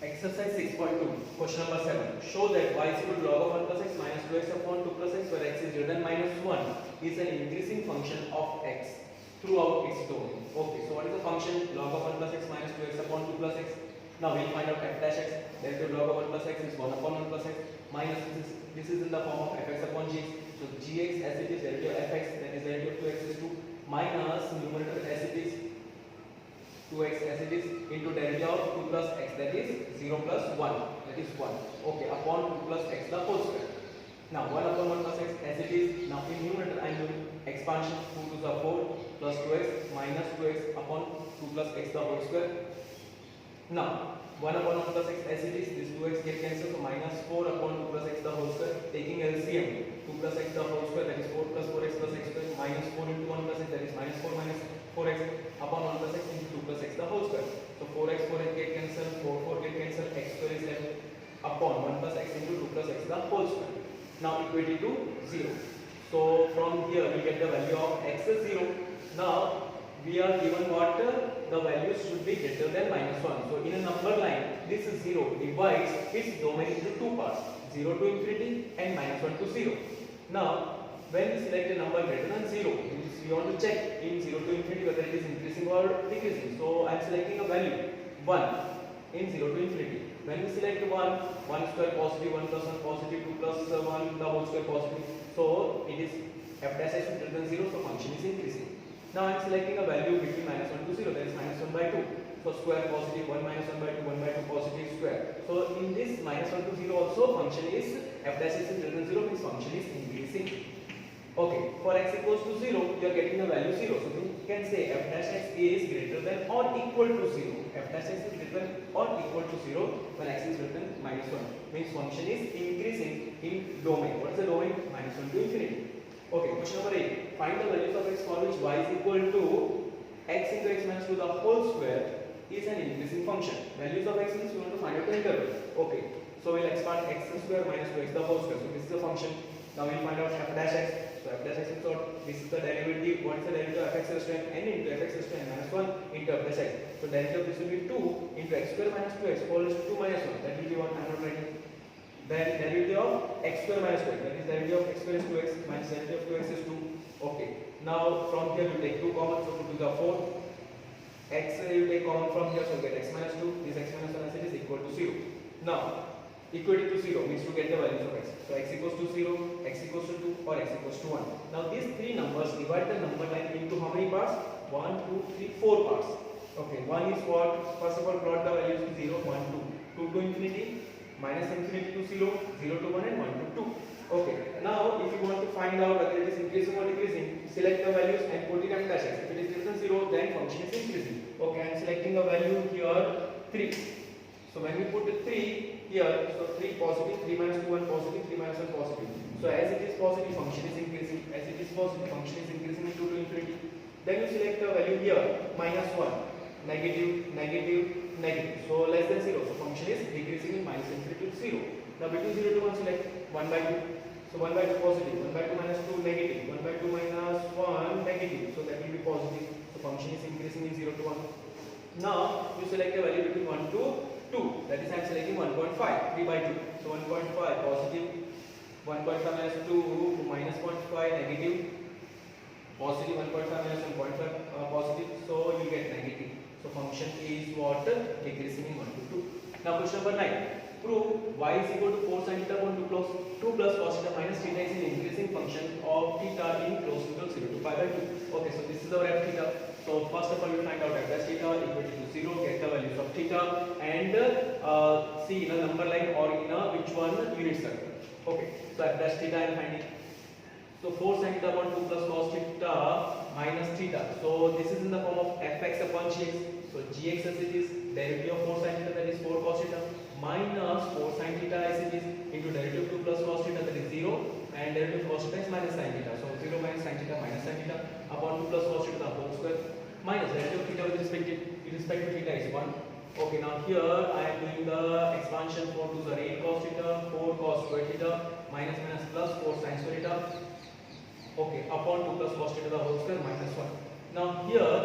Exercise 6.2, question number 7. Show that y is equal to log of 1 plus x minus 2x upon 2 plus x, where x is greater than minus 1, is an increasing function of x throughout its domain. Okay, so what is the function log of 1 plus x minus 2x upon 2 plus x? Now we'll find out f dash x. Derivative log of 1 plus x is 1 upon 1 plus x minus this is in the form of fx upon gx. So gx as it is derivative of fx, that is derivative of 2x is 2 minus numerator as it is 2x as it is into derivative of 2 plus x, that is 0 plus 1, that is 1. Okay, upon 2 plus x the whole square. Now 1 upon 1 plus x as it is. Now in numerator I am doing expansion, 2 to the 4 plus 2x minus 2x upon 2 plus x the whole square. Now 1 upon 1 plus x as it is, this 2x get cancelled, so minus 4 upon 2 plus x the whole square. Taking LCM, 2 plus x the whole square, that is 4 plus 4x plus x square, minus 4 into 1 plus x, that is minus 4 minus 4x upon 1 plus x into 2 plus x the whole square. So 4x 4x get cancelled, 4 get cancelled, x square is left upon 1 plus x into 2 plus x the whole square. Now equated to 0. So from here we get the value of x is 0. Now we are given what the values should be greater than minus 1. So in a number line, this is 0 divides its domain into two parts, 0 to infinity and minus 1 to 0. Now when we select a number greater than 0, we want to check in 0 to infinity whether it is increasing or decreasing. So I am selecting a value 1 in 0 to infinity. When we select 1, 1 square positive, 1 plus 1 positive, 2 plus 1 the whole square positive. So it is f dash x is greater than 0, so function is increasing. Now I am selecting a value between minus 1 to 0, that is minus 1 by 2. So square positive, 1 minus 1 by 2, 1 by 2 positive square. So in this minus 1 to 0 also function is f dash x is greater than 0, means function is increasing. Okay, for x equals to 0, you are getting the value 0. So we can say f dash x is greater than or equal to 0. F dash x is greater than or equal to 0 when x is greater than minus 1. Means function is increasing in domain. What is the domain? Minus 1 to infinity. Okay, question number 8. Find the values of x for which y is equal to x into x minus 2 the whole square is an increasing function. Values of x means we want to find out the interval. Okay, so we'll expand x square minus 2x the whole square. So this is the function. Now we'll find out f dash x. So f dash x is what? This is the derivative. What is the derivative of f x raised to n into f x raised to n minus 1 into f dash x. So derivative of this will be 2 into x square minus 2x whole raised to 2 minus 1. That will be what I am not writing. Then derivative of x square minus 2x, that is derivative of x square is 2x minus derivative of 2x is 2. Okay, now from here you take 2 common, so 2 to the 4. X you take common from here, so you get x minus 2. This x minus 1 as it is equal to 0. Now equality to 0 means to get the values of x. So x equals to 0, x equals to 2 or x equals to 1. Now these three numbers divide the number line into how many parts? 1, 2, 3, 4 parts. Okay, one is what? First of all plot the values to 0, 1, 2, 2 to infinity, minus infinity to 0, 0 to 1 and 1 to 2. Okay, now if you want to find out whether it is increasing or decreasing, select the values and put it at dash x. If it is greater than 0, then function is increasing. Okay, I am selecting a value here 3. So when we put 3 here, so 3 positive, 3 minus 2, 1 positive, 3 minus 1 positive. So as it is positive, function is increasing. As it is positive, function is increasing into 2 to infinity. Then you select the value here, minus 1, negative, negative, negative. So less than 0. So function is decreasing in minus infinity to 0. Now between 0 to 1 select 1 by 2. So 1 by 2 positive, 1 by 2 minus 2 negative, 1 by 2 minus 1 negative. So that will be positive. So function is increasing in 0 to 1. Now you select a value between 1 to 2. That is I am selecting 1.5, 3 by 2. So 1.5 positive, 1.5 minus 2 to minus 0.5 negative, positive 1.5 minus 1.5 positive. So you get negative. So function is what? Decreasing in 1 to 2. Now question number 9. Prove y is equal to 4 sin theta upon 2 plus cos theta minus theta is an increasing function of theta in close interval 0 to pi by 2. Okay, so this is our f theta. So first of all we find out f dash theta equal to 0, get the values of theta and see in a number line or in a which one unit circle. Okay, so f dash theta I am finding. So 4 sin theta upon 2 plus cos theta minus theta. So this is in the form of fx upon gx. So gx as it is, derivative of 4 sin theta, that is 4 cos theta, minus 4 sin theta as it is into derivative of 2 plus cos theta, that is 0, and derivative of cos theta is minus sin theta. So 0 minus sin theta minus sin theta upon 2 plus cos theta the whole square, minus derivative of theta with respect to theta is 1. Okay, now here I am doing the expansion. 4 to the 8 cos theta, 4 cos square theta, minus minus plus 4 sin square theta. Okay, upon 2 plus cos theta the whole square minus 1. Now here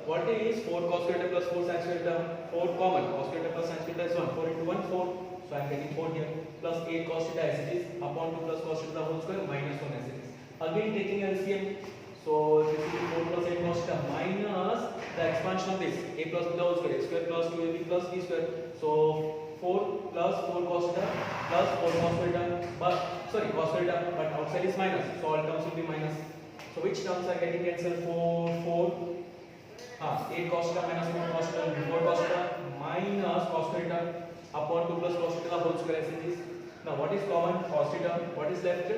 What is 4 cos square theta plus 4 sin square theta? 4 common. Cos square theta plus sin square theta is 1. 4 into 1, 4. So I am getting 4 here. Plus 8 cos theta as it is upon 2 plus cos theta whole square minus 1 as it is. Again taking LCM. So this is 4 plus 8 cos theta minus the expansion of this. A plus b the whole square. A square plus 2ab plus b square. So 4 plus 4 cos theta plus 4 cos theta. But sorry, cos theta. But outside is minus. So all terms will be minus. So which terms are getting cancelled? 4. 8 cos theta minus 4 cos theta, 4 cos theta minus cos theta upon 2 plus cos theta whole square as it is. Now what is common? Cos theta. What is left?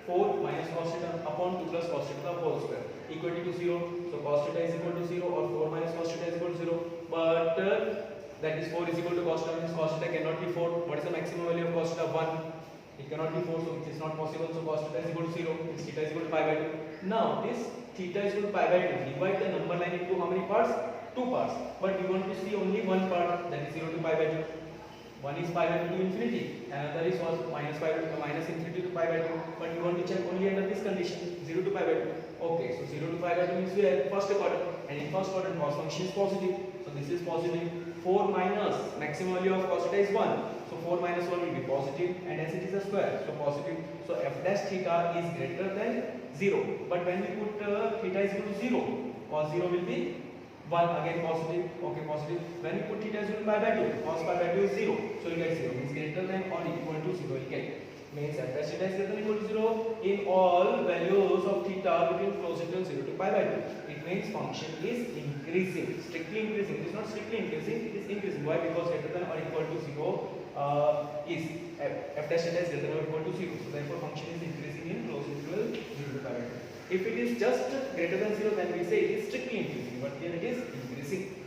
4 minus cos theta upon 2 plus cos theta whole square equal to 0. So cos theta is equal to 0 or 4 minus cos theta is equal to 0. But that is 4 is equal to cos theta means cos theta cannot be 4. What is the maximum value of cos theta? 1. It cannot be 4, so it is not possible. So cos theta is equal to 0. Its theta is equal to pi by 2. Now this theta is equal to pi by 2. Divide the number line into how many parts? 2 parts. But you want to see only one part, that is 0 to pi by 2. One is pi by 2 to infinity, another is was minus infinity to pi by 2. But you want to check only under this condition, 0 to pi by 2. Okay, so 0 to pi by 2 means we are first quadrant, and in first quadrant cos function is positive. So this is positive. 4 minus maximum value of cos theta is 1. So 4 minus 1 will be positive, and as it is a square, so positive. So f dash theta is greater than 0. But when we put theta is equal to 0, cos 0 will be 1, again positive. Okay, positive. When we put theta is equal to pi by 2, cos pi by 2 is 0. So you get 0 means greater than or equal to 0. You get means f dash theta is greater than or equal to 0 in all values of theta between closer to 0 to pi by 2. It means function is increasing, strictly increasing. It is not strictly increasing, it is increasing. Why? Because greater than or equal to 0 is f dash theta is greater than or equal to 0. So therefore function is increasing in closer to 0 to pi by 2. If it is just greater than 0, then we say it is strictly increasing, but here it is increasing.